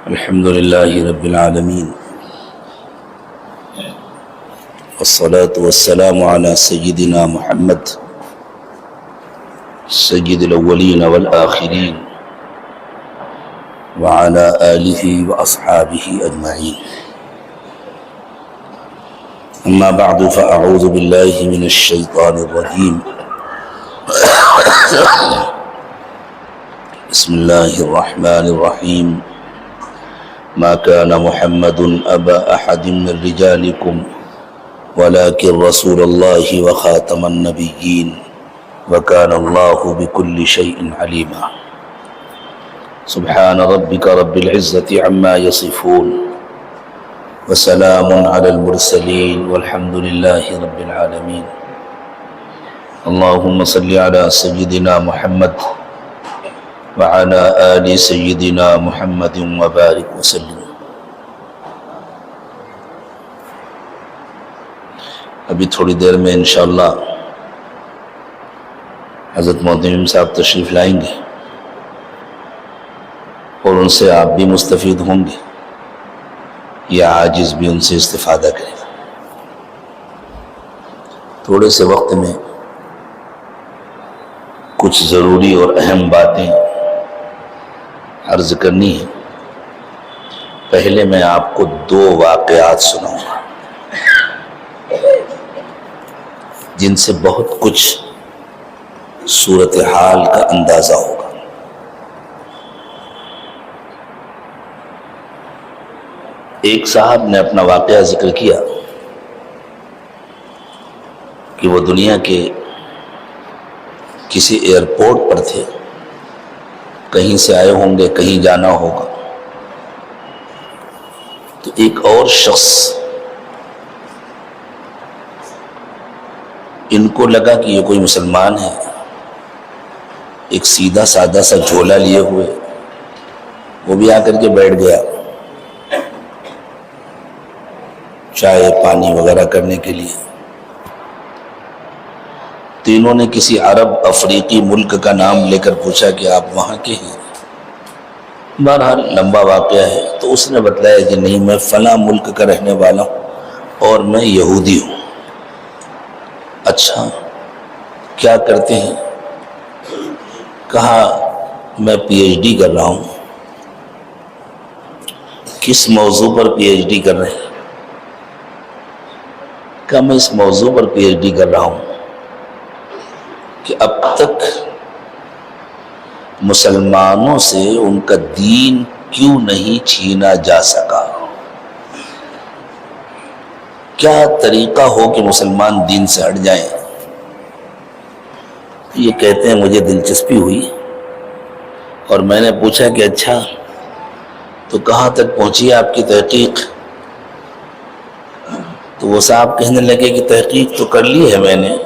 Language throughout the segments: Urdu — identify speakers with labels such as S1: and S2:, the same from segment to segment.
S1: الحمد لله رب العالمين والصلاة والسلام على سيدنا محمد سيد الأولين والآخرين وعلى آله وأصحابه أجمعين. أما بعد فأعوذ بالله من الشيطان الرجيم. بسم الله الرحمن الرحيم. ما كان محمد أبا أحد من رجالكم ولكن رسول الله وخاتم النبيين وكان الله بكل شيء عليما. سبحان ربك رب العزة عما يصفون وسلام على المرسلين والحمد لله رب العالمين. اللهم صل على سيدنا محمد وعلى آل سيدنا محمد وبارك وسلم. ابھی تھوڑی دیر میں انشاءاللہ حضرت محتمم صاحب تشریف لائیں گے اور ان سے آپ بھی مستفید ہوں گے یا عاجز بھی ان سے استفادہ کریں. تھوڑے سے وقت میں کچھ ضروری اور اہم باتیں عرض کرنی ہے. پہلے میں آپ کو 2 واقعات سناؤں گا جن سے بہت کچھ صورتحال کا اندازہ ہوگا. ایک صاحب نے اپنا واقعہ ذکر کیا کہ وہ دنیا کے کسی ایئرپورٹ پر تھے، کہیں سے آئے ہوں گے، کہیں جانا ہوگا، تو ایک اور شخص ان کو لگا کہ یہ کوئی مسلمان ہے، ایک سیدھا سادہ سا جھولا لیے ہوئے، وہ بھی آ کر کے بیٹھ گیا چائے پانی وغیرہ کرنے کے لیے. تینوں نے کسی عرب افریقی ملک کا نام لے کر پوچھا کہ آپ وہاں کے ہیں. بہرحال لمبا واقعہ ہے تو اس نے بتلایا کہ نہیں، میں فلاں ملک کا رہنے والا ہوں اور میں یہودی ہوں. اچھا، کیا کرتے ہیں؟ کہا میں پی ایچ ڈی کر رہا ہوں. کس موضوع پر پی ایچ ڈی کر رہے ہیں؟ کہا میں اس موضوع پر پی ایچ ڈی کر رہا ہوں کہ اب تک مسلمانوں سے ان کا دین کیوں نہیں چھینا جا سکا. کیا طریقہ ہو کہ مسلمان دین سے ہٹ جائیں؟ یہ کہتے ہیں مجھے دلچسپی ہوئی اور میں نے پوچھا کہ اچھا تو کہاں تک پہنچی آپ کی تحقیق؟ تو وہ صاحب کہنے لگے کہ تحقیق تو کر لی ہے میں نے،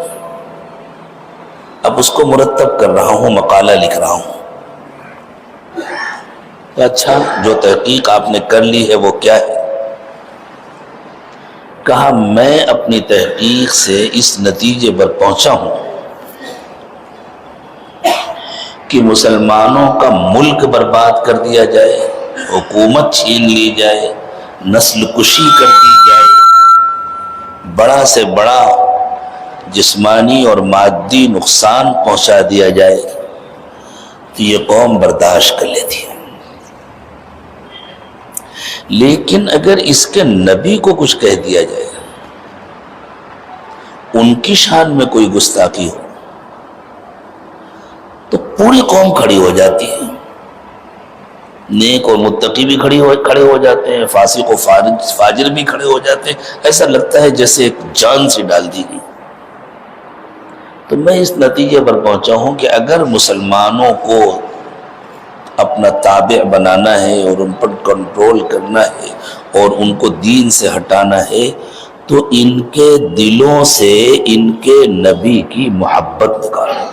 S1: اب اس کو مرتب کر رہا ہوں، مقالہ لکھ رہا ہوں. اچھا، جو تحقیق آپ نے کر لی ہے وہ کیا ہے؟ کہا میں اپنی تحقیق سے اس نتیجے پر پہنچا ہوں کہ مسلمانوں کا ملک برباد کر دیا جائے، حکومت چھین لی جائے، نسل کشی کر دی جائے، بڑا سے بڑا جسمانی اور مادی نقصان پہنچا دیا جائے تو یہ قوم برداشت کر لیتی ہے. لیکن اگر اس کے نبی کو کچھ کہہ دیا جائے، ان کی شان میں کوئی گستاخی ہو تو پوری قوم کھڑی ہو جاتی ہے. نیک اور متقی بھی کھڑے ہو جاتے ہیں، فاسق و فاجر بھی کھڑے ہو جاتے ہیں. ایسا لگتا ہے جیسے ایک جان سے ڈال دی گئی. تو میں اس نتیجے پر پہنچا ہوں کہ اگر مسلمانوں کو اپنا تابع بنانا ہے اور ان پر کنٹرول کرنا ہے اور ان کو دین سے ہٹانا ہے تو ان کے دلوں سے ان کے نبی کی محبت نکالو.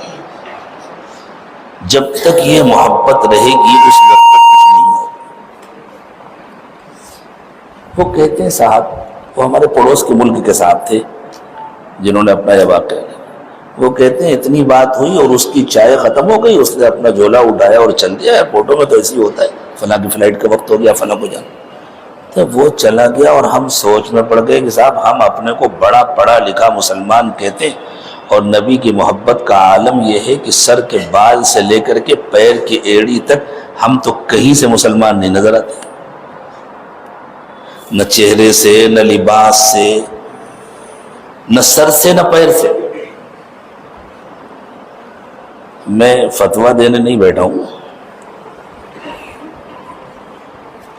S1: جب تک یہ محبت رہے گی اس وقت تک کچھ نہیں ہوگا. وہ کہتے ہیں صاحب، وہ ہمارے پڑوس کے ملک کے صاحب تھے جنہوں نے اپنا یہ واقعہ لیا. وہ کہتے ہیں اتنی بات ہوئی اور اس کی چائے ختم ہو گئی، اس نے اپنا جھولا اٹھایا اور چل دیا. فوٹو میں تو ایسے ہی ہوتا ہے، فلاں کی فلائٹ کا وقت ہو گیا، فلاں کو جانا. تو وہ چلا گیا اور ہم سوچ میں پڑ گئے کہ صاحب ہم اپنے کو بڑا پڑھا لکھا مسلمان کہتے ہیں، اور نبی کی محبت کا عالم یہ ہے کہ سر کے بال سے لے کر کے پیر کی ایڑی تک ہم تو کہیں سے مسلمان نہیں نظر آتے، نہ چہرے سے، نہ لباس سے، نہ سر سے، نہ پیر سے. میں فتویٰ دینے نہیں بیٹھا ہوں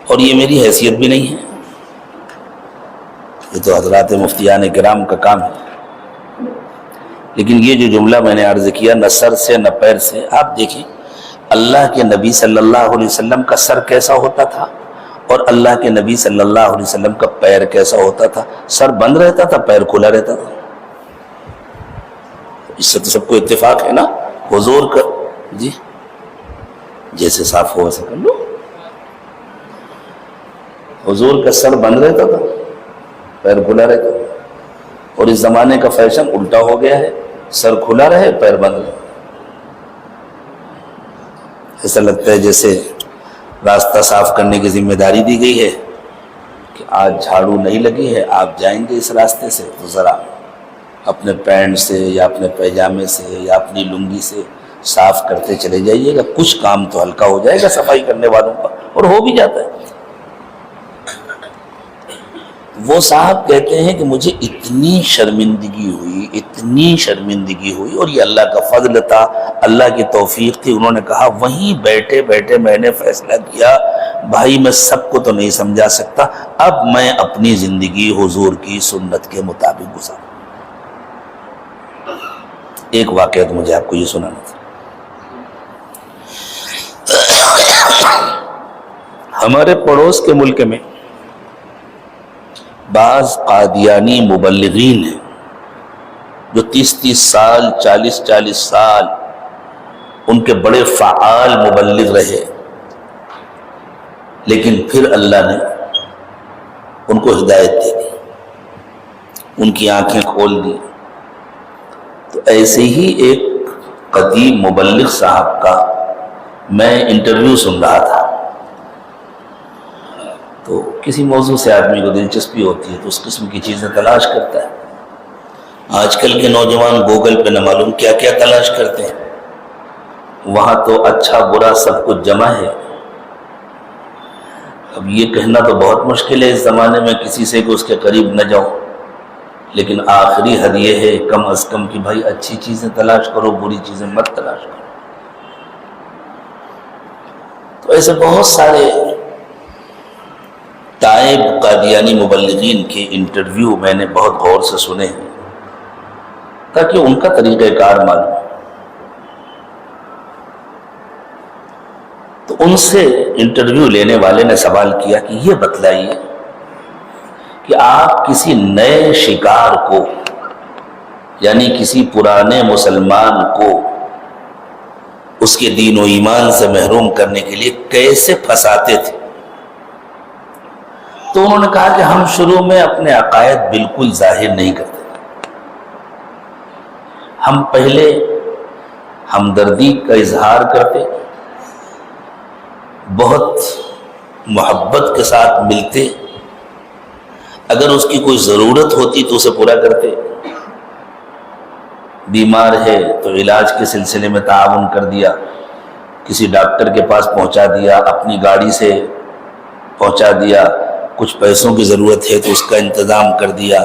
S1: اور یہ میری حیثیت بھی نہیں ہے، یہ تو حضرات مفتیان کرام کا کام ہے. لیکن یہ جو جملہ میں نے عرض کیا، نہ سر سے نہ پیر سے، آپ دیکھیں اللہ کے نبی صلی اللہ علیہ وسلم کا سر کیسا ہوتا تھا اور اللہ کے نبی صلی اللہ علیہ وسلم کا پیر کیسا ہوتا تھا. سر بند رہتا تھا، پیر کھلا رہتا تھا. اس سے تو سب کو اتفاق ہے نا. حضور کا جی جیسے صاف ہو ویسے کر لو. حضور کا سر بند رہتا تھا، پیر کھلا رہتا تھا. اور اس زمانے کا فیشن الٹا ہو گیا ہے، سر کھلا رہے، پیر بند رہے. ایسا لگتا ہے جیسے راستہ صاف کرنے کی ذمہ داری دی گئی ہے کہ آج جھاڑو نہیں لگی ہے، آپ جائیں گے اس راستے سے تو ذرا اپنے پینٹ سے یا اپنے پیجامے سے یا اپنی لنگی سے صاف کرتے چلے جائیے گا، کچھ کام تو ہلکا ہو جائے گا صفائی کرنے والوں کا، اور ہو بھی جاتا ہے. وہ صاحب کہتے ہیں کہ مجھے اتنی شرمندگی ہوئی اور یہ اللہ کا فضل تھا، اللہ کی توفیق تھی. انہوں نے کہا وہیں بیٹھے بیٹھے میں نے فیصلہ کیا، بھائی میں سب کو تو نہیں سمجھا سکتا، اب میں اپنی زندگی حضور کی سنت کے مطابق گزاروں. ایک واقعہ تو مجھے آپ کو یہ سنانا تھا. ہمارے پڑوس کے ملک میں بعض قادیانی مبلغین ہیں جو 30 سال 40 سال ان کے بڑے فعال مبلغ رہے، لیکن پھر اللہ نے ان کو ہدایت دے دی، ان کی آنکھیں کھول دی. تو ایسے ہی ایک قدیم مبلغ صاحب کا میں انٹرویو سن رہا تھا. تو کسی موضوع سے آدمی کو دلچسپی ہوتی ہے تو اس قسم کی چیزیں تلاش کرتا ہے. آج کل کے نوجوان گوگل پہ نہ معلوم کیا کیا تلاش کرتے ہیں، وہاں تو اچھا برا سب کچھ جمع ہے. اب یہ کہنا تو بہت مشکل ہے اس زمانے میں کسی سے کہ اس کے قریب نہ جاؤ، لیکن آخری حد یہ ہے کم از کم کہ بھائی اچھی چیزیں تلاش کرو، بری چیزیں مت تلاش کرو. تو ایسے بہت سارے تائب قادیانی مبلغین کے انٹرویو میں نے بہت غور سے سنے ہیں تاکہ ان کا طریقہ کار معلوم. تو ان سے انٹرویو لینے والے نے سوال کیا کہ یہ بتلائیے کہ آپ کسی نئے شکار کو، یعنی کسی پرانے مسلمان کو اس کے دین و ایمان سے محروم کرنے کے لیے کیسے پھنساتے تھے. تو انہوں نے کہا کہ ہم شروع میں اپنے عقائد بالکل ظاہر نہیں کرتے، ہم پہلے ہمدردی کا اظہار کرتے، بہت محبت کے ساتھ ملتے، اگر اس کی کوئی ضرورت ہوتی تو اسے پورا کرتے. بیمار ہے تو علاج کے سلسلے میں تعاون کر دیا، کسی ڈاکٹر کے پاس پہنچا دیا، اپنی گاڑی سے پہنچا دیا. کچھ پیسوں کی ضرورت ہے تو اس کا انتظام کر دیا.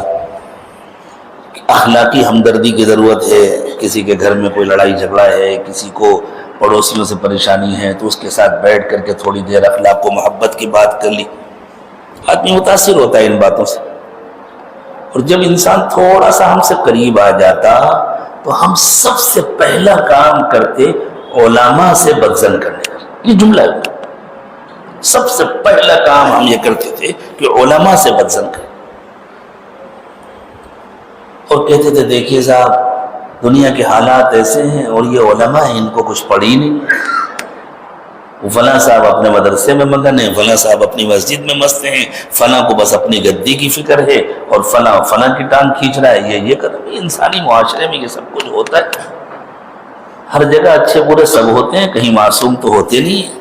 S1: اخلاقی ہمدردی کی ضرورت ہے، کسی کے گھر میں کوئی لڑائی جھگڑا ہے، کسی کو پڑوسیوں سے پریشانی ہے تو اس کے ساتھ بیٹھ کر کے تھوڑی دیر اخلاق و محبت کی بات کر لی. آدمی متاثر ہوتا ہے ان باتوں سے. اور جب انسان تھوڑا سا ہم سے قریب آ جاتا تو ہم سب سے پہلا کام کرتے علماء سے بدزن کرنے کا. یہ جملہ ہے، سب سے پہلا کام ہم یہ کرتے تھے کہ علماء سے بدزن کریں، اور کہتے تھے دیکھیے صاحب دنیا کے حالات ایسے ہیں اور یہ علماء ہیں، ان کو کچھ پڑھی نہیں. وہ فلاں صاحب اپنے مدرسے میں مگن ہیں، فلاں صاحب اپنی مسجد میں مست ہیں، فلاں کو بس اپنی گدی کی فکر ہے، اور فلاں کی ٹانگ کھینچ رہا ہے. یہ کر انسانی معاشرے میں یہ سب کچھ ہوتا ہے. ہر جگہ اچھے برے سب ہوتے ہیں، کہیں معصوم تو ہوتے نہیں ہیں.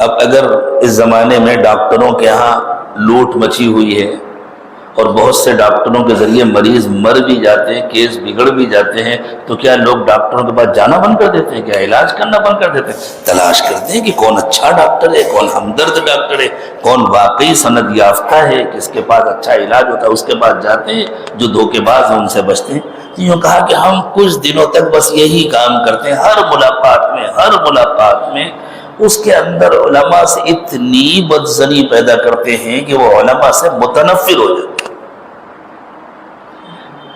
S1: اب اگر اس زمانے میں ڈاکٹروں کے ہاں لوٹ مچی ہوئی ہے اور بہت سے ڈاکٹروں کے ذریعے مریض مر بھی جاتے ہیں، کیس بگڑ بھی جاتے ہیں، تو کیا لوگ ڈاکٹروں کے پاس جانا بند کر دیتے ہیں؟ کیا علاج کرنا بند کر دیتے ہیں؟ تلاش کرتے ہیں کہ کون اچھا ڈاکٹر ہے، کون ہمدرد ڈاکٹر ہے، کون واقعی سند یافتہ ہے، کس کے پاس اچھا علاج ہوتا ہے اس کے پاس جاتے ہیں، جو دھوکے باز ہیں ان سے بچتے ہیں۔ یوں کہا کہ ہم کچھ دنوں تک بس یہی کام کرتے ہیں، ہر ملاقات میں اس کے اندر علماء سے اتنی بدظنی پیدا کرتے ہیں کہ وہ علماء سے متنفر ہو جاتے ہیں۔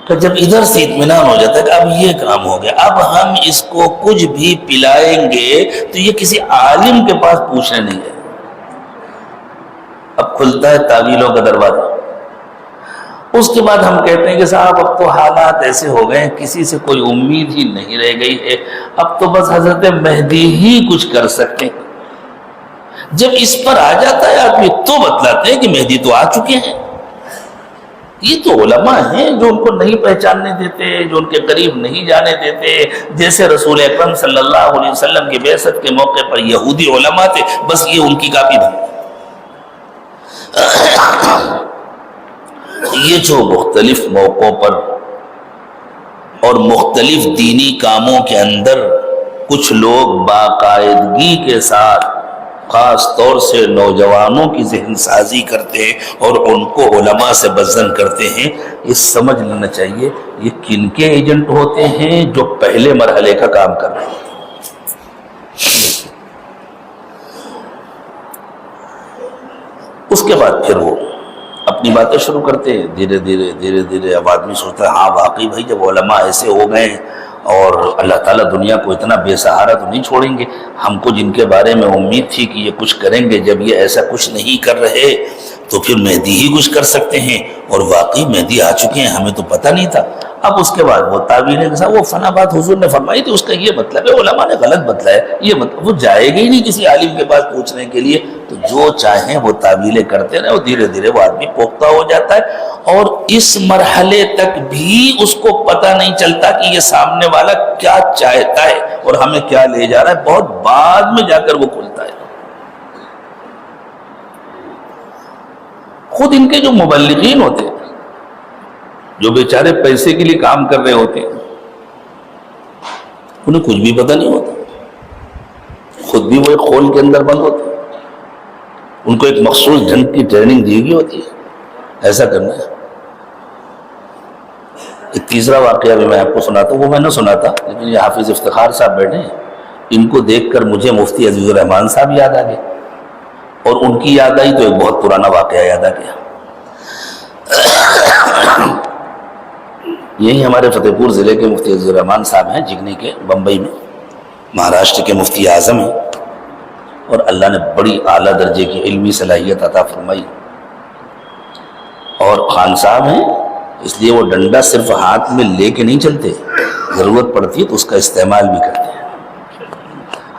S1: تو جب ادھر سے اطمینان ہو جاتا ہے کہ اب یہ کام ہو گیا، اب ہم اس کو کچھ بھی پلائیں گے تو یہ کسی عالم کے پاس پوچھنے نہیں ہے۔ اب کھلتا ہے تعویلوں کا دروازہ۔ اس کے بعد ہم کہتے ہیں کہ صاحب اب تو حالات ایسے ہو گئے ہیں، کسی سے کوئی امید ہی نہیں رہ گئی ہے، اب تو بس حضرت مہدی ہی کچھ کر سکتے ہیں۔ جب اس پر آ جاتا ہے آدمی تو بتلاتے ہیں کہ مہدی تو آ چکے ہیں۔ یہ تو علماء ہیں جو ان کو نہیں پہچاننے دیتے، جو ان کے قریب نہیں جانے دیتے، جیسے رسول اکرم صلی اللہ علیہ وسلم کی بعثت کے موقع پر یہودی علماء تھے، بس یہ ان کی کاپی بن۔ یہ جو مختلف موقعوں پر اور مختلف دینی کاموں کے اندر کچھ لوگ باقاعدگی کے ساتھ خاص طور سے نوجوانوں کی ذہن سازی کرتے ہیں اور ان کو علماء سے بدظن کرتے ہیں، یہ سمجھ لینا چاہیے یہ کن کے ایجنٹ ہوتے ہیں جو پہلے مرحلے کا کام کر رہے ہیں۔ اس کے بعد پھر وہ اپنی باتیں شروع کرتے ہیں، دھیرے دھیرے اب آدمی سوچتا ہے ہاں واقعی بھائی جب علماء ایسے ہو گئے ہیں اور اللہ تعالیٰ دنیا کو اتنا بے سہارا تو نہیں چھوڑیں گے، ہم کو جن کے بارے میں امید تھی کہ یہ کچھ کریں گے، جب یہ ایسا کچھ نہیں کر رہے تو پھر مہدی ہی کچھ کر سکتے ہیں، اور واقعی مہدی آ چکے ہیں، ہمیں تو پتہ نہیں تھا۔ اب اس کے بعد وہ تعبیریں کے ساتھ وہ فنا بات حضور نے فرمائی تھی، اس کا یہ مطلب ہے، علماء نے غلط بتلایا، یہ مطلب وہ جائے گا ہی نہیں کسی عالم کے پاس پوچھنے کے لیے، تو جو چاہیں وہ تعبیریں کرتے رہے، اور دھیرے دھیرے وہ آدمی پختہ ہو جاتا ہے، اور اس مرحلے تک بھی اس کو پتہ نہیں چلتا کہ یہ سامنے والا کیا چاہتا ہے اور ہمیں کیا لے جا رہا ہے، بہت بعد میں جا کر وہ کھلتا ہے۔ خود ان کے جو مبلغین ہوتے ہیں، جو بیچارے پیسے کے لیے کام کر رہے ہوتے ہیں، انہیں کچھ بھی پتہ نہیں ہوتا، خود بھی وہ ایک خول کے اندر بند ہوتے ہیں، ان کو ایک مخصوص ڈھنگ کی ٹریننگ دی گئی ہوتی ہے، ایسا کرنا ہے۔ ایک تیسرا واقعہ بھی میں آپ کو سناتا ہوں، وہ میں نے سنا تھا لیکن یہ حافظ افتخار صاحب بیٹھے ہیں، ان کو دیکھ کر مجھے مفتی عزیز الرحمان صاحب یاد آ گئے، اور ان کی یاد آئی تو ایک بہت پرانا واقعہ یاد آ گیا۔ یہی ہمارے فتح پور ضلع کے مفتی عزیز الرحمان صاحب ہیں، جگنی کے، بمبئی میں، مہاراشٹر کے مفتی اعظم ہیں، اور اللہ نے بڑی اعلیٰ درجے کی علمی صلاحیت عطا فرمائی، اور خان صاحب ہیں، اس لیے وہ ڈنڈا صرف ہاتھ میں لے کے نہیں چلتے، ضرورت پڑتی ہے تو اس کا استعمال بھی کرتے ہیں۔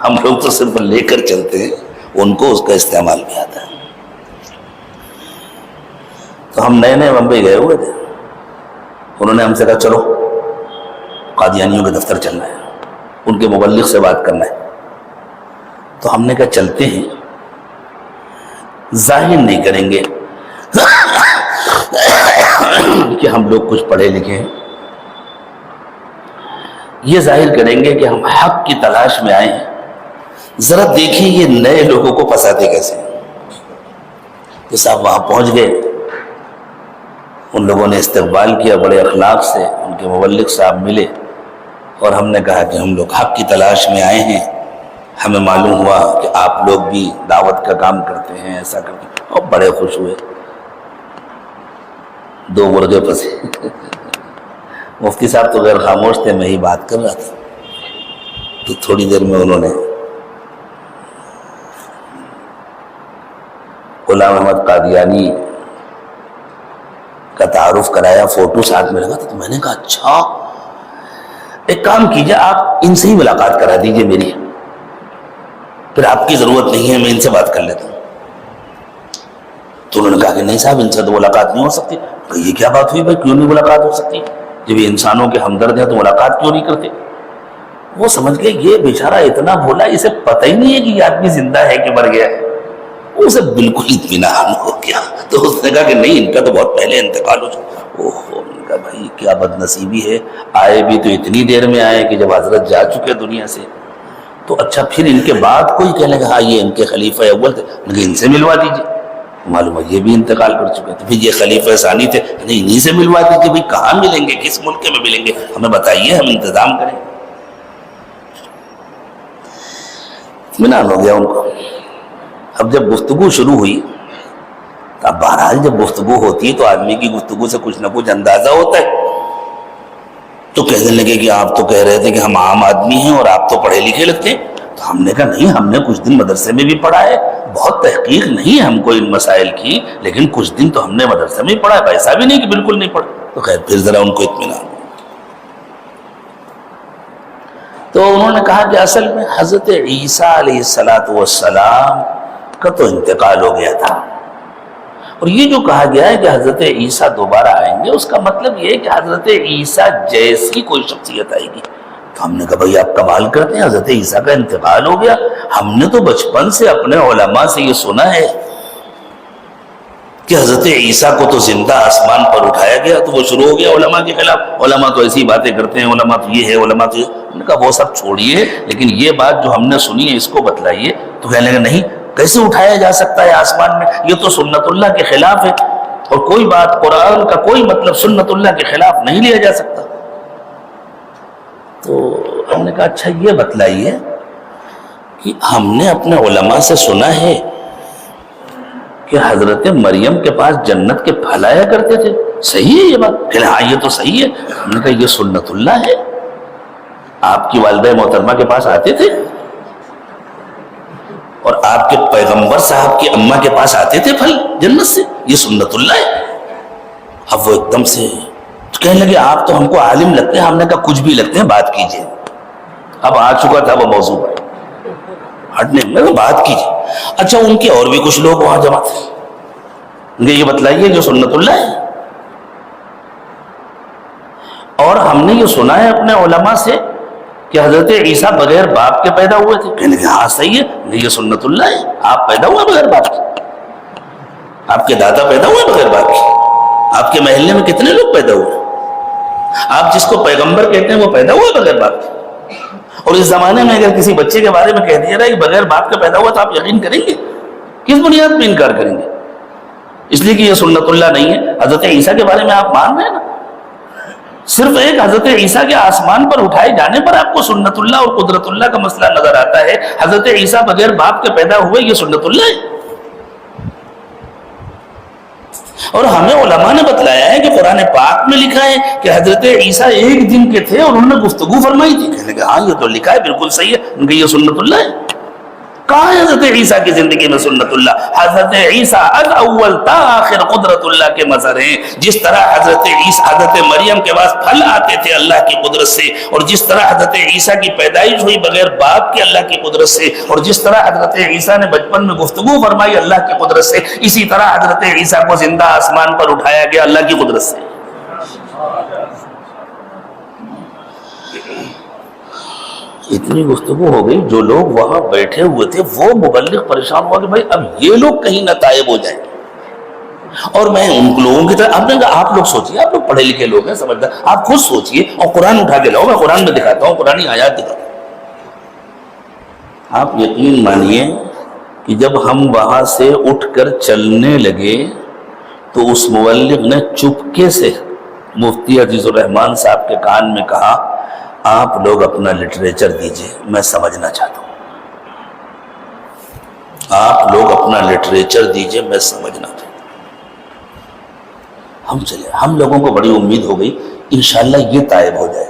S1: ہم لوگ تو صرف لے کر چلتے ہیں، ان کو اس کا استعمال بھی آتا ہے۔ تو ہم نئے نئے بمبئی گئے ہوئے تھے، انہوں نے ہم سے کہا چلو قادیانیوں کے دفتر چلنا ہے، ان کے مبلغ سے بات کرنا ہے۔ تو ہم نے کہا چلتے ہیں، ظاہر نہیں کریں گے کہ ہم لوگ کچھ پڑھے لکھے ہیں، یہ ظاہر کریں گے کہ ہم حق کی تلاش میں آئے ہیں، ذرا دیکھیں یہ نئے لوگوں کو پھنساتے کیسے ہیں۔ تو صاحب وہاں پہنچ گئے، ان لوگوں نے استقبال کیا بڑے اخلاق سے، ان کے مبلغ صاحب ملے، اور ہم نے کہا کہ ہم لوگ حق کی تلاش میں آئے ہیں، ہمیں معلوم ہوا کہ آپ لوگ بھی دعوت کا کام کرتے ہیں، ایسا کرتے ہیں، اور بڑے خوش ہوئے، دو مرغے پھنسے۔ مفتی صاحب تو غیر خاموش تھے، میں ہی بات کر رہا تھا، تو تھوڑی دیر میں انہوں نے غلام احمد قادیانی کا تعارف کرایا، فوٹو ساتھ میں لگا تھا، تو میں نے کہا اچھا ایک کام کیجئے، آپ ان سے ہی ملاقات کرا دیجئے میری، پھر آپ کی ضرورت نہیں ہے، میں ان سے بات کر لیتا ہوں۔ تو انہوں نے کہا کہ نہیں صاحب ان سے تو ملاقات نہیں ہو سکتی۔ یہ کیا بات ہوئی بھائی، کیوں نہیں ملاقات ہو سکتی؟ جب یہ انسانوں کے ہمدرد ہیں تو ملاقات کیوں نہیں کرتے؟ وہ سمجھ گئے یہ بیچارہ اتنا بھولا، اسے پتہ ہی نہیں ہے کہ یہ آدمی زندہ ہے کہ مر گیا ہے۔ اسے بالکل اطمینان ہو گیا. تو اس نے کہا کہ نہیں، ان کا تو بہت پہلے انتقال ہو چکا. اوہ، ان کا بھائی کیا بد نصیبی ہے، آئے بھی تو اتنی دیر میں آئے کہ جب حضرت جا چکے دنیا سے. تو اچھا پھر ان کے بعد کوئی کہنے لگا ہاں یہ ان کے خلیفہ اول تھے، ان سے ملوا دیجیے. معلوم ہے یہ بھی انتقال کر چکے تھے. پھر یہ خلیفہ ثانی تھے، انہیں سے ملوا دیجیے. بھائی کہاں ملیں گے، کس ملک میں ملیں گے، ہمیں بتائیے، ہم انتظام کریں. اطمینان ہو گیا ان کو. اب جب گفتگو شروع ہوئی، اب بہرحال جب گفتگو ہوتی ہے تو آدمی کی گفتگو سے کچھ نہ کچھ اندازہ ہوتا ہے. تو کہنے لگے کہ آپ تو کہہ رہے تھے کہ ہم عام آدمی ہیں اور آپ تو پڑھے لکھے لگتے ہیں. تو ہم نے کہا نہیں، ہم نے کچھ دن مدرسے میں بھی پڑھا ہے، بہت تحقیق نہیں ہے ہم کو ان مسائل کی، لیکن کچھ دن تو ہم نے مدرسے میں ہی پڑھا ہے، ایسا بھی نہیں کہ بالکل نہیں پڑھا. تو خیر پھر ذرا ان کو اطمینان. تو انہوں نے کہا کہ اصل میں حضرت عیسیٰ علیہ السلام کا تو انتقال ہو گیا تھا، اور یہ جو کہا گیا ہے کہ حضرت عیسیٰ دوبارہ آئیں گے، اس کا مطلب یہ ہے کہ حضرت عیسیٰ جیسی کوئی شخصیت آئے گی. تو ہم نے کہا بھائی آپ کمال کرتے ہیں، حضرت عیسیٰ کا انتقال ہو گیا. ہم نے تو بچپن سے اپنے علماء سے یہ سنا ہے کہ حضرت عیسیٰ کو تو زندہ آسمان پر اٹھایا گیا. تو وہ شروع ہو گیا علماء کے خلاف، علماء تو ایسی باتیں کرتے ہیں، علماء تو یہ ہے، علماء تو یہ. ہم نے کہا وہ سب چھوڑیے، لیکن یہ بات جو ہم نے سنی ہے اس کو بتلائیے. تو کہنے لگے نہیں، کیسے اٹھایا جا سکتا ہے آسمان میں، یہ تو سنت اللہ کے خلاف ہے، اور کوئی بات قرآن کا کوئی مطلب سنت اللہ کے خلاف نہیں لیا جا سکتا. تو ہم نے کہا اچھا یہ بتلائیے کہ ہم نے اپنے علماء سے سنا ہے کہ حضرت مریم کے پاس جنت کے پھل آیا کرتے تھے، صحیح ہے یہ بات؟ کہ ہاں یہ تو صحیح ہے. ہم نے کہا یہ سنت اللہ ہے، آپ کی والدہ محترمہ کے پاس آتے تھے، اور آپ کے پیغمبر صاحب کی اماں کے پاس آتے تھے پھل جنت سے، یہ سنت اللہ ہے. اب وہ ایک دم سے کہنے لگے آپ تو ہم کو عالم لگتے ہیں. ہم نے کہا کچھ بھی لگتے ہیں، بات کیجئے. اب آ چکا تھا وہ موضوع ہٹنے میں، بات کیجئے. اچھا ان کے اور بھی کچھ لوگ وہاں جمع تھے، انہیں یہ بتلائیے جو سنت اللہ ہے. اور ہم نے یہ سنا ہے اپنے علماء سے کہ حضرت عیسیٰ بغیر باپ کے پیدا ہوئے تھے. کہنے لگے ہاں صحیح ہے، یہ سنت اللہ ہے، آپ پیدا ہوئے بغیر باپ کے، آپ کے دادا پیدا ہوئے بغیر باپ کے. آپ کے محلے میں کتنے لوگ پیدا ہوئے، آپ جس کو پیغمبر کہتے ہیں وہ پیدا ہوئے بغیر باپ کے. اور اس زمانے میں اگر کسی بچے کے بارے میں کہہ دیا رہا ہے کہ بغیر باپ کا پیدا ہوا تو آپ یقین کریں گے؟ کس بنیاد پہ انکار کریں گے؟ اس لیے کہ یہ سنت اللہ نہیں ہے. حضرت عیسیٰ کے بارے میں آپ مان رہے ہیں نا، صرف ایک حضرت عیسیٰ کے آسمان پر اٹھائے جانے پر آپ کو سنت اللہ اور قدرت اللہ کا مسئلہ نظر آتا ہے. حضرت عیسیٰ بغیر باپ کے پیدا ہوئے، یہ سنت اللہ ہے. اور ہمیں علماء نے بتلایا ہے کہ قرآن پاک میں لکھا ہے کہ حضرت عیسیٰ ایک دن کے تھے اور انہوں نے گفتگو فرمائی تھی. کہنے کہ ہاں یہ تو لکھا ہے، بالکل صحیح ہے. ان کی یہ سنت اللہ ہے. کہاں ہے حضرت عیسیٰ کی زندگی میں سنت اللہ؟ حضرت عیسیٰ از اول تا آخر قدرت اللہ کے مظہر ہیں. جس طرح حضرت عیسیٰ، حضرت مریم کے پاس پھل آتے تھے اللہ کی قدرت سے، اور جس طرح حضرت عیسیٰ کی پیدائش ہوئی بغیر باپ کے اللہ کی قدرت سے، اور جس طرح حضرت عیسیٰ نے بچپن میں گفتگو فرمائی اللہ کی قدرت سے، اسی طرح حضرت عیسیٰ کو زندہ آسمان پر اٹھایا گیا اللہ کی قدرت سے. اتنی گفتگو ہو گئی، جو لوگ وہاں بیٹھے ہوئے تھے وہ مبلغ پریشان ہوا کہ بھائی اب یہ لوگ کہیں نہ تائب ہو جائیں. اور میں ان لوگوں کی طرح، آپ لوگ سوچئے، آپ لوگ پڑھے لکھے لوگ ہیں، سمجھدار، آپ خود سوچئے اور قرآن اٹھا کے لاؤ، میں قرآن میں دکھاتا ہوں، قرآنی آیات دکھاتا ہوں. آپ یقین مانیے کہ جب ہم وہاں سے اٹھ کر چلنے لگے تو اس مبلغ نے چپکے سے مفتی عزیز الرحمان صاحب کے کان میں کہا آپ لوگ اپنا لٹریچر دیجئے، میں سمجھنا چاہتا ہوں. آپ لوگ اپنا لٹریچر دیجئے، میں سمجھنا چاہتا ہوں. ہم چلے، ہم لوگوں کو بڑی امید ہو گئی انشاءاللہ یہ تائب ہو جائے.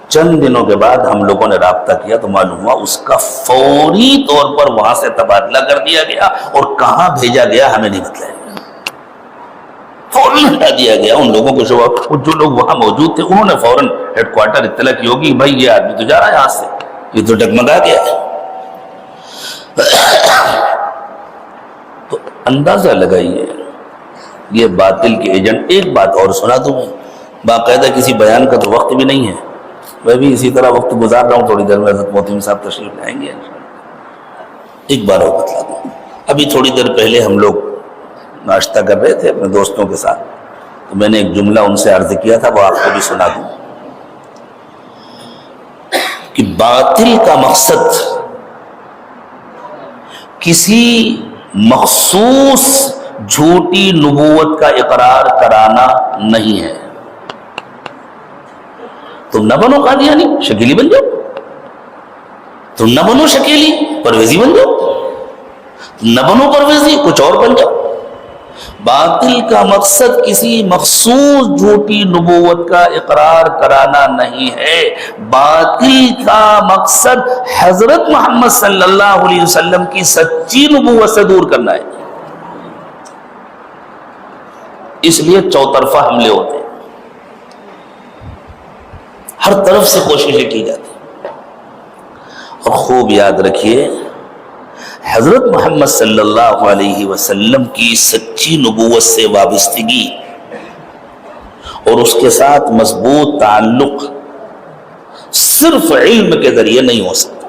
S1: چند دنوں کے بعد ہم لوگوں نے رابطہ کیا تو معلوم ہوا اس کا فوری طور پر وہاں سے تبادلہ کر دیا گیا، اور کہاں بھیجا گیا ہمیں نہیں بتلایا گیا. فوراً ہٹا دیا گیا ان لوگوں کو. جو لوگ وہاں موجود تھے انہوں نے فوراً ہیڈ کوارٹر اطلاع کی ہوگی بھائی یہ آدمی تو جا رہا ہے یہاں سے، یہ تو ڈگمگا گیا ہے. تو اندازہ لگائیے یہ باطل کے ایجنٹ. ایک بات اور سنا دوں، میں باقاعدہ کسی بیان کا تو وقت بھی نہیں ہے، میں بھی اسی طرح وقت گزار رہا ہوں. تھوڑی دیر میں حضرت محتم صاحب تشریف لائیں گے. ایک بار اور بتلا دوں، ابھی تھوڑی دیر پہلے ہم لوگ ناشتہ کر رہے تھے اپنے دوستوں کے ساتھ، تو میں نے ایک جملہ ان سے عرض کیا تھا، وہ آپ کو بھی سنا دوں کہ باطل کا مقصد کسی مخصوص جھوٹی نبوت کا اقرار کرانا نہیں ہے۔ تم نہ بنو قادیانی، شکیلی بن جاؤ، تم نہ بنو شکیلی، پرویزی بن جاؤ، تم نہ بنو پرویزی، کچھ اور بن جاؤ۔ باطل کا مقصد کسی مخصوص جھوٹی نبوت کا اقرار کرانا نہیں ہے، باطل کا مقصد حضرت محمد صلی اللہ علیہ وسلم کی سچی نبوت سے دور کرنا ہے۔ اس لیے چوطرفہ حملے ہوتے ہیں، ہر طرف سے کوششیں کی جاتی ہیں۔ اور خوب یاد رکھیے، حضرت محمد صلی اللہ علیہ وسلم کی سچی نبوت سے وابستگی اور اس کے ساتھ مضبوط تعلق صرف علم کے ذریعے نہیں ہو سکتا۔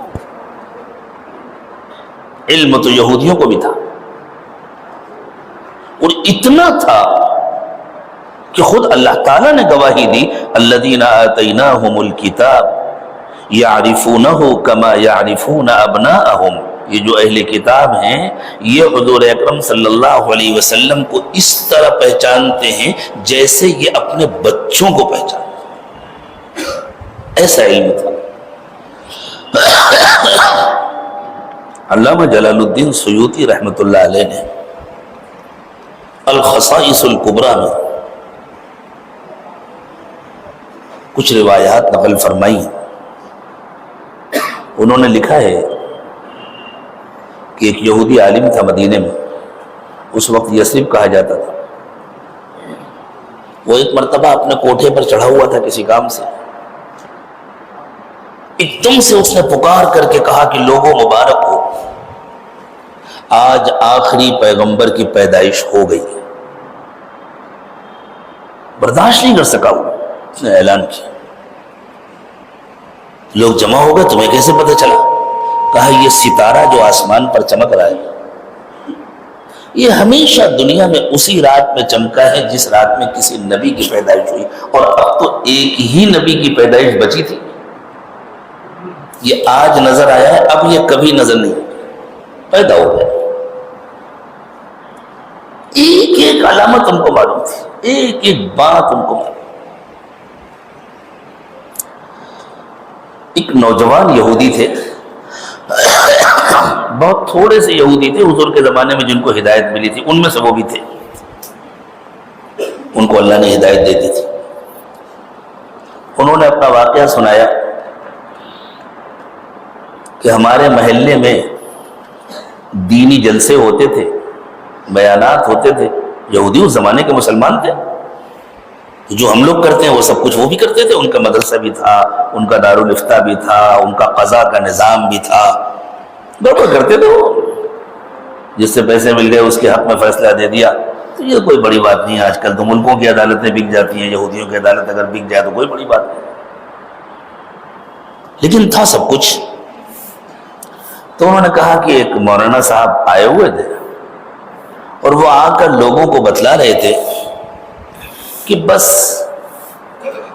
S1: علم تو یہودیوں کو بھی تھا، اور اتنا تھا کہ خود اللہ تعالیٰ نے گواہی دی، الذین آتیناہم الکتاب یعرفونہ کما یعرفون ابناءہم، یہ جو اہل کتاب ہیں یہ حضور اکرم صلی اللہ علیہ وسلم کو اس طرح پہچانتے ہیں جیسے یہ اپنے بچوں کو پہچانتے ہیں، ایسا علم تھا۔ علامہ جلال الدین سیوطی رحمۃ اللہ علیہ نے الخصائص الکبریٰ میں کچھ روایات نقل فرمائی ہیں۔ انہوں نے لکھا ہے کہ ایک یہودی عالم تھا مدینے میں، اس وقت یثرب کہا جاتا تھا۔ وہ ایک مرتبہ اپنے کوٹھے پر چڑھا ہوا تھا کسی کام سے، ایک دم سے اس نے پکار کر کے کہا کہ لوگوں مبارک ہو، آج آخری پیغمبر کی پیدائش ہو گئی۔ برداشت نہیں کر سکا وہ، اس نے اعلان کیا۔ لوگ جمع ہو گئے، تمہیں کیسے پتہ چلا؟ کہا یہ ستارہ جو آسمان پر چمک رہا ہے یہ ہمیشہ دنیا میں اسی رات میں چمکا ہے جس رات میں کسی نبی کی پیدائش ہوئی، اور اب تو ایک ہی نبی کی پیدائش بچی تھی، یہ آج نظر آیا ہے، اب یہ کبھی نظر نہیں پیدا ہو گیا۔ ایک ایک علامت ان کو معلوم تھی، ایک ایک بات ان کو معلوم۔ ایک نوجوان یہودی تھے، بہت تھوڑے سے یہودی تھے حضور کے زمانے میں جن کو ہدایت ملی تھی، ان میں سے وہ بھی تھے، ان کو اللہ نے ہدایت دے دی تھی۔ انہوں نے اپنا واقعہ سنایا کہ ہمارے محلے میں دینی جلسے ہوتے تھے، بیانات ہوتے تھے، یہودی اس زمانے کے مسلمان تھے، جو ہم لوگ کرتے ہیں وہ سب کچھ وہ بھی کرتے تھے، ان کا مدرسہ بھی تھا، ان کا دارالفتہ بھی تھا، ان کا قضا کا نظام بھی تھا، بالکل کرتے تھے وہ، جس سے پیسے مل گئے اس کے حق میں فیصلہ دے دیا، تو یہ کوئی بڑی بات نہیں ہے۔ آج کل تو ملکوں کی عدالتیں بک جاتی ہیں، یہودیوں کی عدالت اگر بک جائے تو کوئی بڑی بات نہیں، لیکن تھا سب کچھ۔ تو انہوں نے کہا کہ ایک مولانا صاحب آئے ہوئے تھے اور وہ آ کر لوگوں کو بتلا رہے تھے کہ بس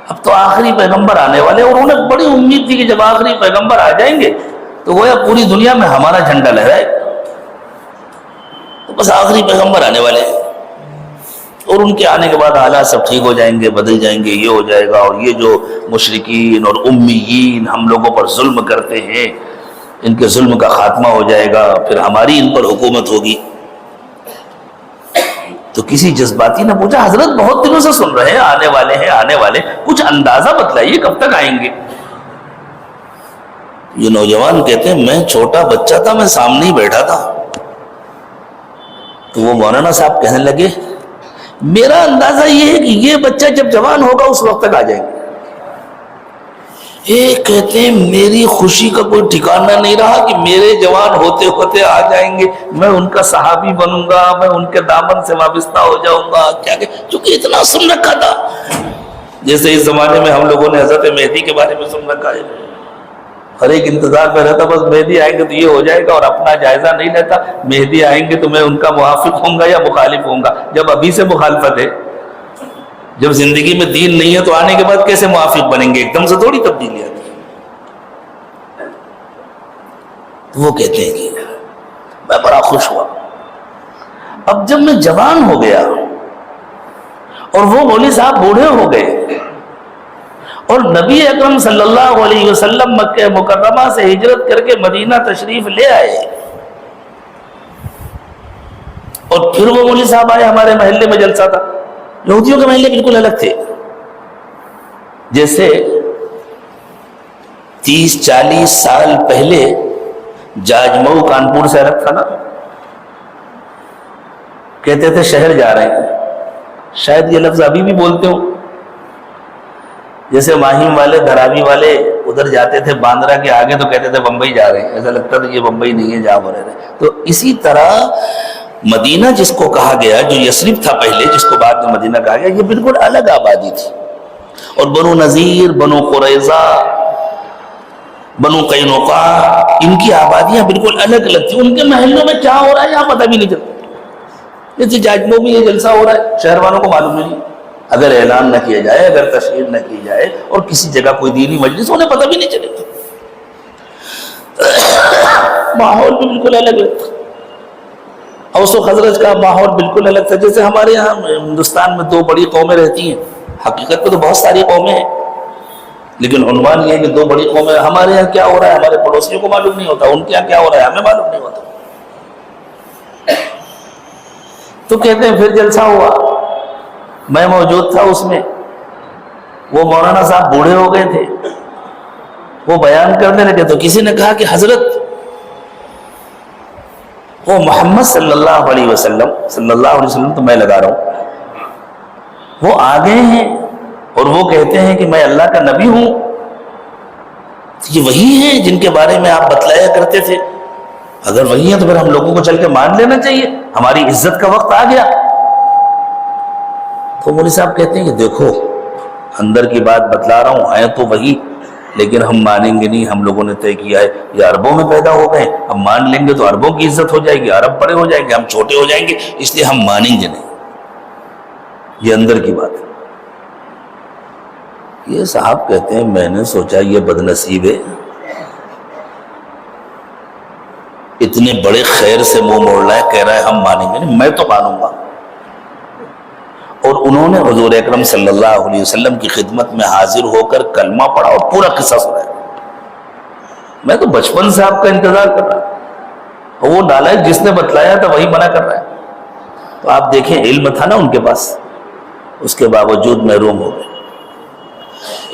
S1: اب تو آخری پیغمبر آنے والے، اور انہیں بڑی امید تھی کہ جب آخری پیغمبر آ جائیں گے تو گویا پوری دنیا میں ہمارا جھنڈا لہرائے، تو بس آخری پیغمبر آنے والے ہیں، اور ان کے آنے کے بعد حالات سب ٹھیک ہو جائیں گے، بدل جائیں گے، یہ ہو جائے گا، اور یہ جو مشرکین اور امیین ہم لوگوں پر ظلم کرتے ہیں ان کے ظلم کا خاتمہ ہو جائے گا، پھر ہماری ان پر حکومت ہوگی۔ تو کسی جذباتی نے پوچھا، حضرت بہت دنوں سے سن رہے ہیں آنے والے ہیں آنے والے، کچھ اندازہ بتلائیے کب تک آئیں گے؟ یہ نوجوان کہتے ہیں میں چھوٹا بچہ تھا، میں سامنے ہی بیٹھا تھا، تو وہ مولانا صاحب کہنے لگے میرا اندازہ یہ ہے کہ یہ بچہ جب جوان ہوگا اس وقت تک آ جائیں گے۔ یہ کہتے ہیں میری خوشی کا کوئی ٹھکانہ نہیں رہا کہ میرے جوان ہوتے ہوتے آ جائیں گے، میں ان کا صحابی بنوں گا، میں ان کے دامن سے وابستہ ہو جاؤں گا، کیا کہ چونکہ اتنا سن رکھا تھا، جیسے اس زمانے میں ہم لوگوں نے حضرت مہدی کے بارے میں سن رکھا ہے، اور ایک انتظار میں رہتا بس مہدی آئیں گے تو یہ ہو جائے گا، اور اپنا جائزہ نہیں لیتا مہدی آئیں گے تو میں ان کا موافق ہوں گا یا مخالف ہوں گا، جب ابھی سے مخالفت ہے، جب زندگی میں دین نہیں ہے تو آنے کے بعد کیسے موافق بنیں گے؟ ایک دم سے تھوڑی تبدیلی آتی ہے۔ تو وہ کہتے ہیں کہ میں بڑا خوش ہوا، اب جب میں جوان ہو گیا اور وہ مولوی صاحب بوڑھے ہو گئے اور نبی اکرم صلی اللہ علیہ وسلم مکہ مکرمہ سے ہجرت کر کے مدینہ تشریف لے آئے، اور پھر وہ مولوی صاحب آئے، ہمارے محلے میں جلسہ تھا، یہودیوں کے محلے بالکل الگ تھے، جیسے 30-40 سال پہلے جاجمئو کانپور سے الگ تھا نا، کہتے تھے شہر جا رہے ہیں، شاید یہ لفظ ابھی بھی بولتے ہوں، جیسے ماہیم والے دھراوی والے ادھر جاتے تھے باندرا کے آگے تو کہتے تھے بمبئی جا رہے ہیں، ایسا لگتا تھا یہ بمبئی نہیں ہے جہاں وہ رہ رہے۔ تو اسی طرح مدینہ جس کو کہا گیا، جو یثرب تھا پہلے، جس کو بعد میں مدینہ کہا گیا، یہ بالکل الگ آبادی تھی، اور بنو نذیر، بنو قریظہ، بنو قینقاع، ان کی آبادیاں بالکل الگ الگ تھیں، ان کے محلوں میں کیا ہو رہا ہے یہاں پتہ بھی نہیں چلتا۔ جیسے جاجمئو میں یہ جلسہ ہو رہا ہے، شہر والوں کو معلوم نہیں، اگر اعلان نہ کیا جائے، اگر تشہیر نہ کی جائے، اور کسی جگہ کوئی دینی مجلس، انہیں پتہ بھی نہیں چلے گا، ماحول بھی بالکل الگ الگ تھا، اوس و خزرج کا ماحول بالکل الگ تھا۔ جیسے ہمارے یہاں ہندوستان میں 2 بڑی قومیں رہتی ہیں، حقیقت میں تو بہت ساری قومیں ہیں، لیکن عنوان یہ ہے کہ 2 بڑی قومیں، ہمارے یہاں کیا ہو رہا ہے ہمارے پڑوسیوں کو معلوم نہیں ہوتا، ان کے یہاں کیا ہو رہا ہے ہمیں معلوم نہیں ہوتا۔ تو کہتے ہیں پھر جلسہ ہوا، میں موجود تھا اس میں، وہ مولانا صاحب بوڑھے ہو گئے تھے، وہ بیان کرنے لگے تو کسی نے کہا کہ حضرت وہ محمد صلی اللہ علیہ وسلم تو میں لگا رہا ہوں، وہ آگے ہیں اور وہ کہتے ہیں کہ میں اللہ کا نبی ہوں، یہ وہی ہیں جن کے بارے میں آپ بتلایا کرتے تھے، اگر وہی ہیں تو پھر ہم لوگوں کو چل کے مان لینا چاہیے، ہماری عزت کا وقت آ گیا۔ تو مولوی صاحب کہتے ہیں کہ دیکھو اندر کی بات بتلا رہا ہوں، آئے تو وہی، لیکن ہم مانیں گے نہیں، ہم لوگوں نے طے کیا ہے یہ عربوں میں پیدا ہو گئے، ہم مان لیں گے تو عربوں کی عزت ہو جائے گی، عرب بڑے ہو جائیں گے، ہم چھوٹے ہو جائیں گے، اس لیے ہم مانیں گے نہیں، یہ اندر کی بات ہے۔ یہ صاحب کہتے ہیں میں نے سوچا یہ بد نصیب ہے، اتنے بڑے خیر سے منہ موڑ رہا ہے، کہہ رہا ہے ہم مانیں گے نہیں، میں تو مانوں گا۔ اور انہوں نے حضور اکرم صلی اللہ علیہ وسلم کی خدمت میں حاضر ہو کر کلمہ پڑھا اور پورا قصہ سنایا۔ میں تو بچپن سے آپ کا انتظار کر رہا ہوں، اور وہ نالائق جس نے بتلایا تھا وہی منع کر رہا ہے۔ تو آپ دیکھیں علم تھا نا ان کے پاس، اس کے باوجود محروم ہو گئے۔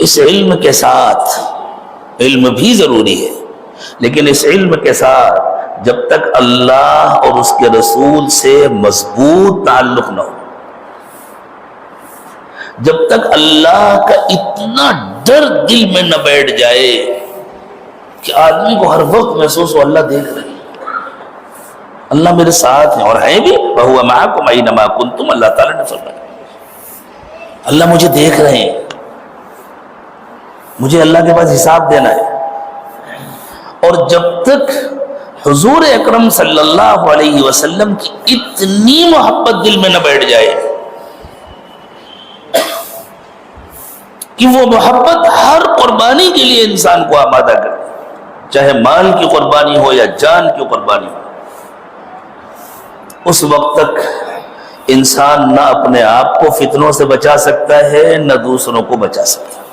S1: اس علم کے ساتھ، علم بھی ضروری ہے، لیکن اس علم کے ساتھ جب تک اللہ اور اس کے رسول سے مضبوط تعلق نہ ہو، جب تک اللہ کا اتنا ڈر دل میں نہ بیٹھ جائے کہ آدمی کو ہر وقت محسوس ہو اللہ دیکھ رہے ہیں، اللہ میرے ساتھ ہیں، اور ہے بھی وَهُوَ مَعَكُمْ أَيْنَمَا كُنْتُمْ، اللہ تعالیٰ نے فرمایا اللہ مجھے دیکھ رہے ہیں، مجھے اللہ کے پاس حساب دینا ہے۔ اور جب تک حضور اکرم صلی اللہ علیہ وسلم کی اتنی محبت دل میں نہ بیٹھ جائے کہ وہ محبت ہر قربانی کے لیے انسان کو آمادہ کرے، چاہے مال کی قربانی ہو یا جان کی قربانی ہو، اس وقت تک انسان نہ اپنے آپ کو فتنوں سے بچا سکتا ہے نہ دوسروں کو بچا سکتا ہے۔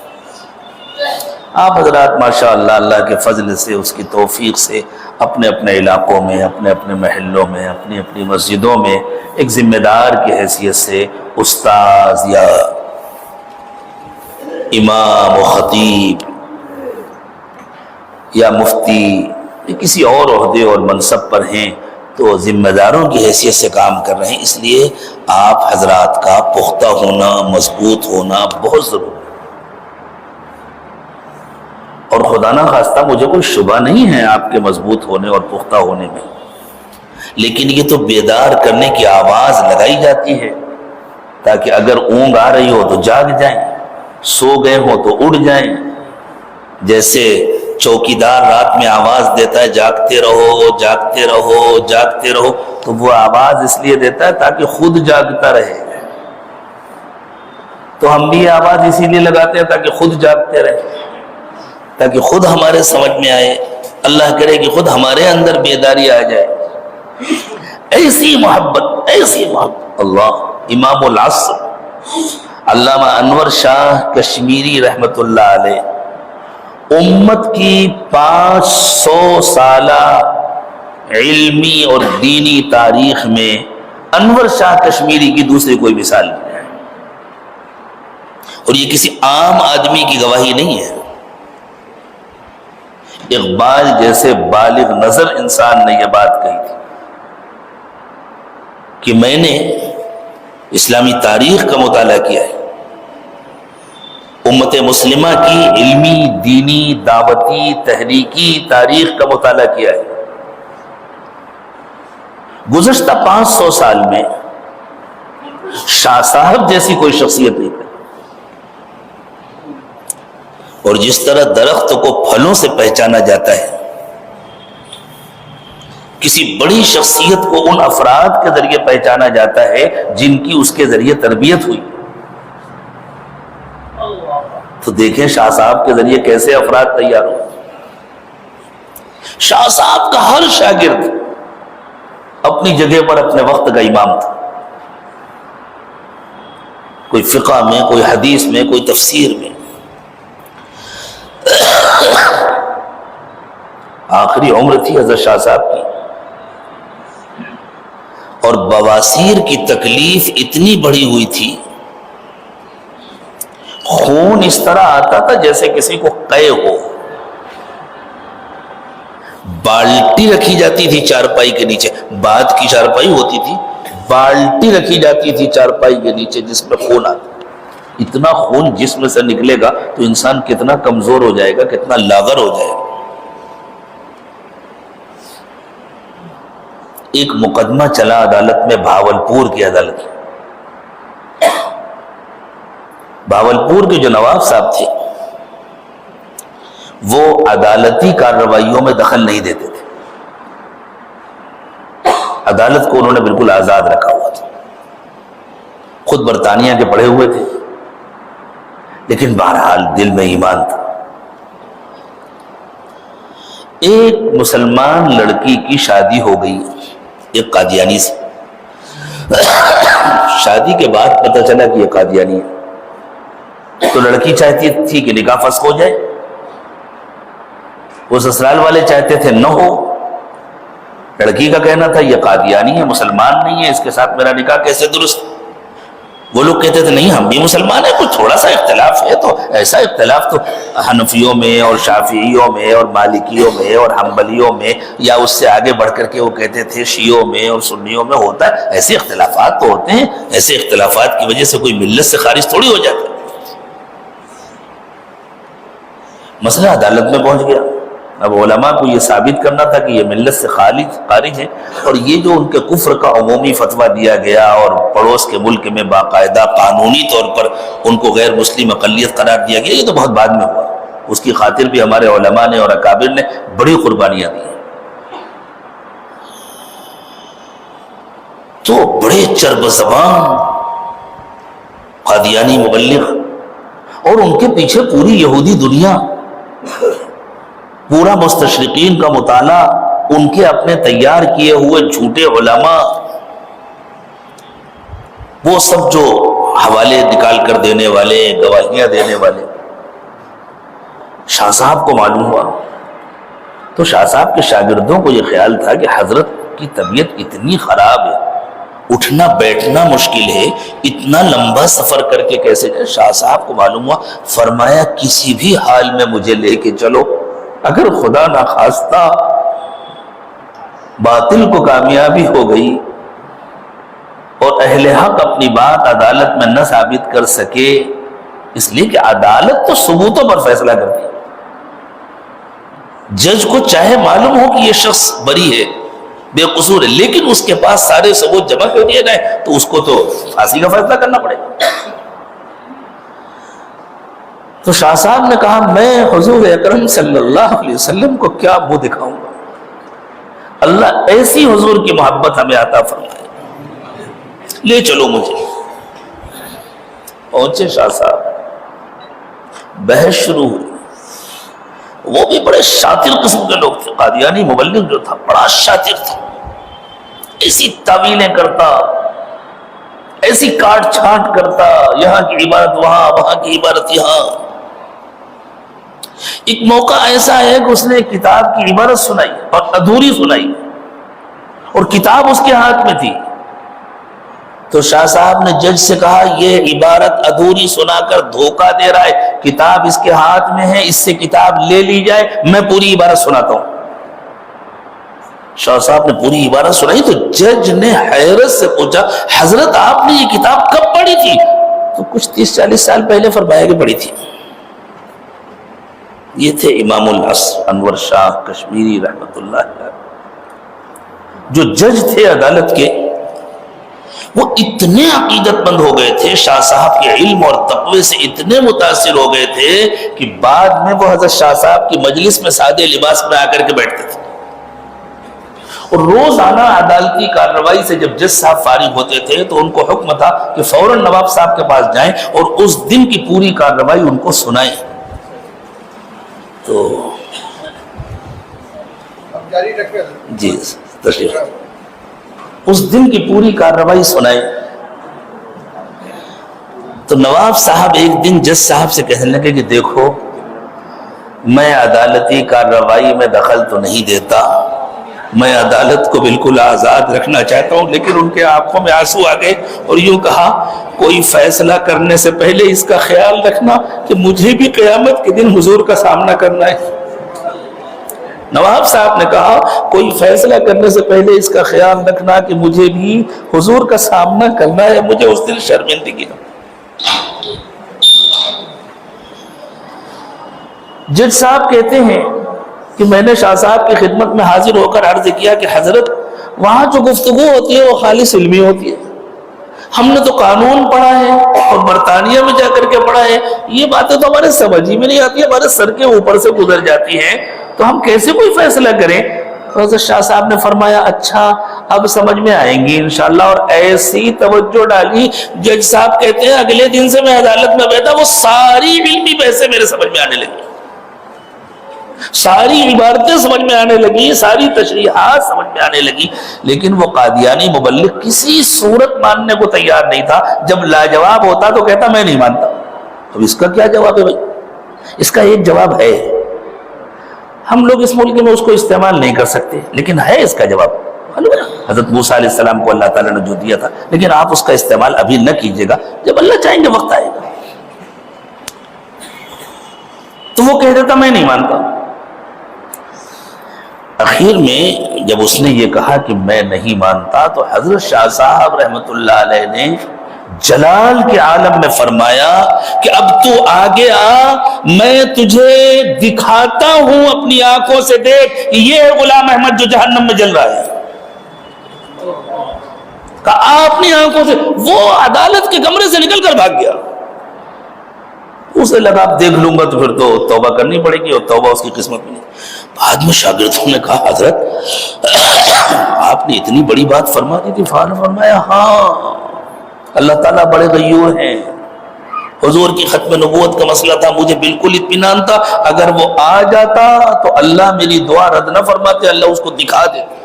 S1: آپ حضرات ماشاءاللہ اللہ کے فضل سے، اس کی توفیق سے اپنے اپنے علاقوں میں، اپنے اپنے محلوں میں، اپنی اپنی مسجدوں میں ایک ذمہ دار کی حیثیت سے استاذ یا امام و خطیب یا مفتی یا کسی اور عہدے اور منصب پر ہیں تو ذمہ داروں کی حیثیت سے کام کر رہے ہیں، اس لیے آپ حضرات کا پختہ ہونا، مضبوط ہونا بہت ضروری ہے۔ اور خدا نہ خواستہ مجھے کوئی شبہ نہیں ہے آپ کے مضبوط ہونے اور پختہ ہونے میں، لیکن یہ تو بیدار کرنے کی آواز لگائی جاتی ہے تاکہ اگر اونگ آ رہی ہو تو جاگ جائیں، سو گئے ہوں تو اڑ جائیں، جیسے چوکیدار رات میں آواز دیتا ہے جاگتے رہو جاگتے رہو جاگتے رہو، تو وہ آواز اس لیے دیتا ہے تاکہ خود جاگتا رہے. تو ہم بھی یہ آواز اسی لیے لگاتے ہیں تاکہ خود جاگتے رہے، تاکہ خود ہمارے سمجھ میں آئے، اللہ کرے کہ خود ہمارے اندر بیداری آ جائے. ایسی محبت، ایسی محبت. اللہ امام العصر علامہ انور شاہ کشمیری رحمت اللہ علیہ امت کی 500 سالہ علمی اور دینی تاریخ میں انور شاہ کشمیری کی دوسری کوئی مثال نہیں ہے. اور یہ کسی عام آدمی کی گواہی نہیں ہے. اقبال جیسے بالغ نظر انسان نے یہ بات کہی تھی کہ میں نے اسلامی تاریخ کا مطالعہ کیا ہے، امت مسلمہ کی علمی، دینی، دعوتی، تحریکی تاریخ کا مطالعہ کیا ہے. گزشتہ 500 سال میں شاہ صاحب جیسی کوئی شخصیت نہیں ہے. اور جس طرح درخت کو پھلوں سے پہچانا جاتا ہے، کسی بڑی شخصیت کو ان افراد کے ذریعے پہچانا جاتا ہے جن کی اس کے ذریعے تربیت ہوئی. تو دیکھیں شاہ صاحب کے ذریعے کیسے افراد تیار ہوئے. شاہ صاحب کا ہر شاگرد اپنی جگہ پر اپنے وقت کا امام تھا. کوئی فقہ میں، کوئی حدیث میں، کوئی تفسیر میں. آخری عمر تھی حضرت شاہ صاحب کی، اور بواسیر کی تکلیف اتنی بڑی ہوئی تھی، خون اس طرح آتا تھا جیسے کسی کو قے ہو. بالٹی رکھی جاتی تھی چارپائی کے نیچے، بعد کی چارپائی ہوتی تھی، بالٹی رکھی جاتی تھی چارپائی کے نیچے جس میں خون آتا. اتنا خون جسم سے نکلے گا تو انسان کتنا کمزور ہو جائے گا، کتنا لاغر ہو جائے گا. ایک مقدمہ چلا عدالت میں، بھاولپور کی عدالت. بھاولپور کے جو نواب صاحب تھے وہ عدالتی کارروائیوں میں دخل نہیں دیتے تھے. عدالت کو انہوں نے بالکل آزاد رکھا ہوا تھا. خود برطانیہ کے پڑھے ہوئے تھے، لیکن بہرحال دل میں ایمان تھا. ایک مسلمان لڑکی کی شادی ہو گئی ایک قادیانی سے. شادی کے بعد پتہ چلا کہ یہ قادیانی ہے. تو لڑکی چاہتی تھی کہ نکاح فسخ ہو جائے، وہ سسرال والے چاہتے تھے نہ ہو. لڑکی کا کہنا تھا یہ قادیانی ہے، مسلمان نہیں ہے، اس کے ساتھ میرا نکاح کیسے درست. وہ لوگ کہتے تھے نہیں ہم بھی مسلمان ہیں، کچھ تھوڑا سا اختلاف ہے. تو ایسا اختلاف تو حنفیوں میں اور شافعیوں میں اور مالکیوں میں اور حنبلیوں میں، یا اس سے آگے بڑھ کر کے وہ کہتے تھے شیعوں میں اور سنیوں میں ہوتا ہے. ایسے اختلافات تو ہوتے ہیں، ایسے اختلافات کی وجہ سے کوئی ملت سے خارج تھوڑی ہو جاتا ہے. مسئلہ عدالت میں پہنچ گیا. اب علماء کو یہ ثابت کرنا تھا کہ یہ ملت سے خارج ہے، اور یہ جو ان کے کفر کا عمومی فتویٰ دیا گیا اور پڑوس کے ملک میں باقاعدہ قانونی طور پر ان کو غیر مسلم اقلیت قرار دیا گیا، یہ تو بہت بعد میں ہوا. اس کی خاطر بھی ہمارے علماء نے اور اکابر نے بڑی قربانیاں دی. تو بڑے چرب زبان قادیانی مبلغ، اور ان کے پیچھے پوری یہودی دنیا، پورا مستشرقین کا مطالعہ، ان کے اپنے تیار کیے ہوئے جھوٹے علماء، وہ سب جو حوالے نکال کر دینے والے، گواہیاں دینے والے. شاہ صاحب کو معلوم ہوا تو شاہ صاحب کے شاگردوں کو یہ خیال تھا کہ حضرت کی طبیعت اتنی خراب ہے، اٹھنا بیٹھنا مشکل ہے، اتنا لمبا سفر کر کے کیسے جائے. شاہ صاحب کو معلوم ہوا، فرمایا کسی بھی حال میں مجھے لے کے چلو، اگر خدا نخواستہ باطل کو کامیابی ہو گئی اور اہل حق اپنی بات عدالت میں نہ ثابت کر سکے، اس لیے کہ عدالت تو ثبوتوں پر فیصلہ کرتی ہے. جج کو چاہے معلوم ہو کہ یہ شخص بری ہے، بے قصور ہے، لیکن اس کے پاس سارے ثبوت جمع کر دیے گئے تو اس کو تو پھانسی کا فیصلہ کرنا پڑے گا. تو شاہ صاحب نے کہا میں حضور اکرم صلی اللہ علیہ وسلم کو کیا منہ دکھاؤں گا، اللہ ایسی حضور کی محبت ہمیں عطا فرمائے، لے چلو مجھے۔ پہنچے شاہ صاحب، بحث شروع ہوئی۔ وہ بھی بڑے شاطر قسم کے لوگ تھے، قادیانی مبلغ جو تھا بڑا شاطر تھا، ایسی تعویلیں کرتا، ایسی کاٹ چھانٹ کرتا، یہاں کی عبارت وہاں، وہاں کی عبارت یہاں۔ ایک موقع ایسا ہے کہ اس نے کتاب کی عبارت سنائی اور ادھوری سنائی، اور کتاب اس کے ہاتھ میں تھی، تو شاہ صاحب نے جج سے کہا یہ عبارت ادھوری سنا کر دھوکہ دے رہا ہے، کتاب اس کے ہاتھ میں ہے، اس سے کتاب لے لی جائے، میں پوری عبارت سناتا ہوں۔ شاہ صاحب نے پوری عبارت سنائی تو جج نے حیرت سے پوچھا حضرت آپ نے یہ کتاب کب پڑھی تھی؟ تو کچھ 30-40 سال پہلے فرمایا کہ پڑھی تھی۔ یہ تھے امام العصر انور شاہ کشمیری رحمت اللہ علیہ، جو جج تھے عدالت کے۔ وہ اتنے عقیدت مند ہو گئے تھے، شاہ صاحب کے علم اور تقوی سے اتنے متاثر ہو گئے تھے کہ بعد میں وہ حضرت شاہ صاحب کی مجلس میں سادے لباس میں آ کر کے بیٹھتے تھے، اور روزانہ عدالتی کارروائی سے جب جج صاحب فارغ ہوتے تھے تو ان کو حکم تھا کہ فوراً نواب صاحب کے پاس جائیں اور اس دن کی پوری کارروائی ان کو سنائیں۔ تو جی تشریف، اس دن کی پوری کارروائی سنائیں۔ تو نواب صاحب ایک دن جج صاحب سے کہنے لگے کہ دیکھو میں عدالتی کارروائی میں دخل تو نہیں دیتا، میں عدالت کو بالکل آزاد رکھنا چاہتا ہوں، لیکن ان کے آنکھوں میں آنسو آ گئے اور یوں کہا کوئی فیصلہ کرنے سے پہلے اس کا خیال رکھنا کہ مجھے بھی قیامت کے دن حضور کا سامنا کرنا ہے۔ نواب صاحب نے کہا کوئی فیصلہ کرنے سے پہلے اس کا خیال رکھنا کہ مجھے بھی حضور کا سامنا کرنا ہے، مجھے اس دن شرمندگی نہ۔ جج صاحب کہتے ہیں کہ میں نے شاہ صاحب کی خدمت میں حاضر ہو کر عرض کیا کہ حضرت وہاں جو گفتگو ہوتی ہے وہ خالص علمی ہوتی ہے، ہم نے تو قانون پڑھا ہے اور برطانیہ میں جا کر کے پڑھا ہے، یہ باتیں تو ہمارے سمجھ ہی میں نہیں آتی، ہمارے سر کے اوپر سے گزر جاتی ہیں، تو ہم کیسے کوئی فیصلہ کریں؟ حضرت شاہ صاحب نے فرمایا اچھا اب سمجھ میں آئیں گی انشاءاللہ، اور ایسی توجہ ڈالی۔ جج صاحب کہتے ہیں اگلے دن سے میں عدالت میں بیٹھا، وہ ساری علمی بحثیں میرے سمجھ میں آنے لگی، ساری عبارتیں سمجھ میں آنے لگی، ساری تشریحات سمجھ میں آنے لگی، لیکن وہ قادیانی مبلغ کسی صورت ماننے کو تیار نہیں تھا۔ جب لاجواب ہوتا تو کہتا میں نہیں مانتا۔ اب اس کا کیا جواب ہے بھائی؟ اس کا ایک جواب ہے، ہم لوگ اس ملک میں اس کو استعمال نہیں کر سکتے، لیکن ہے اس کا جواب۔ حضرت موسیٰ علیہ السلام کو اللہ تعالیٰ نے جو دیا تھا، لیکن آپ اس کا استعمال ابھی نہ کیجیے گا، جب اللہ چاہیں گے وقت آئے گا۔ تو وہ کہہ دیتا میں نہیں مانتا۔ اخیر میں جب اس نے یہ کہا کہ میں نہیں مانتا، تو حضرت شاہ صاحب رحمت اللہ علیہ نے جلال کے عالم میں فرمایا کہ اب تو آگے آ، میں تجھے دکھاتا ہوں اپنی آنکھوں سے، دیکھ یہ ہے غلام احمد جو جہنم میں جل رہا ہے۔ کہا اپنی آنکھوں سے، وہ عدالت کے کمرے سے نکل کر بھاگ گیا۔ اسے لگا اب دیکھ لوں گا تو پھر تو توبہ کرنی پڑے گی، اور توبہ اس کی قسمت میں نہیں۔ بعد میں شاگردوں نے کہا حضرت آپ نے اتنی بڑی بات فرما دی تھی؟ فرمایا ہاں، اللہ تعالیٰ بڑے غیور ہیں، حضور کی ختم نبوت کا مسئلہ تھا، مجھے بالکل اطمینان تھا اگر وہ آ جاتا تو اللہ میری دعا رد نہ فرماتے، اللہ اس کو دکھا دیتے۔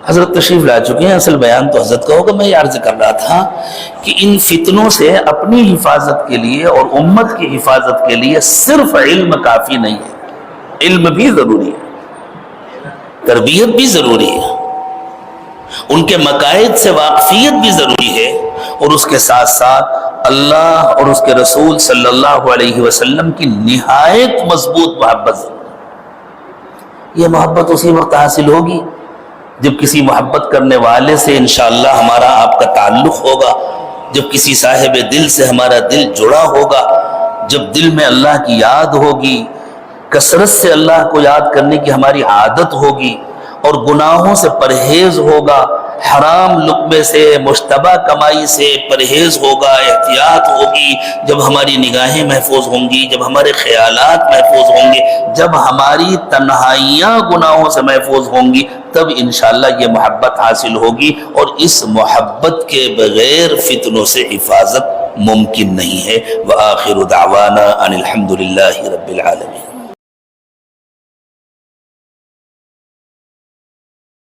S1: حضرت تشریف لا چکے ہیں، اصل بیان تو حضرت کا ہوگا۔ میں یہ عرض کر رہا تھا کہ ان فتنوں سے اپنی حفاظت کے لیے اور امت کی حفاظت کے لیے صرف علم کافی نہیں ہے، علم بھی ضروری ہے، تربیت بھی ضروری ہے، ان کے مقاصد سے واقفیت بھی ضروری ہے، اور اس کے ساتھ ساتھ اللہ اور اس کے رسول صلی اللہ علیہ وسلم کی نہایت مضبوط محبت ضروری ہے۔ یہ محبت اسی وقت حاصل ہوگی جب کسی محبت کرنے والے سے انشاءاللہ ہمارا آپ کا تعلق ہوگا، جب کسی صاحب دل سے ہمارا دل جڑا ہوگا، جب دل میں اللہ کی یاد ہوگی، کثرت سے اللہ کو یاد کرنے کی ہماری عادت ہوگی، اور گناہوں سے پرہیز ہوگا، حرام لقمے سے، مشتبہ کمائی سے پرہیز ہوگا، احتیاط ہوگی، جب ہماری نگاہیں محفوظ ہوں گی، جب ہمارے خیالات محفوظ ہوں گے، جب ہماری تنہائیاں گناہوں سے محفوظ ہوں گی، تب انشاءاللہ یہ محبت حاصل ہوگی، اور اس محبت کے بغیر فتنوں سے حفاظت ممکن نہیں ہے۔ وآخر دعوانا ان الحمد للہ رب العالمین۔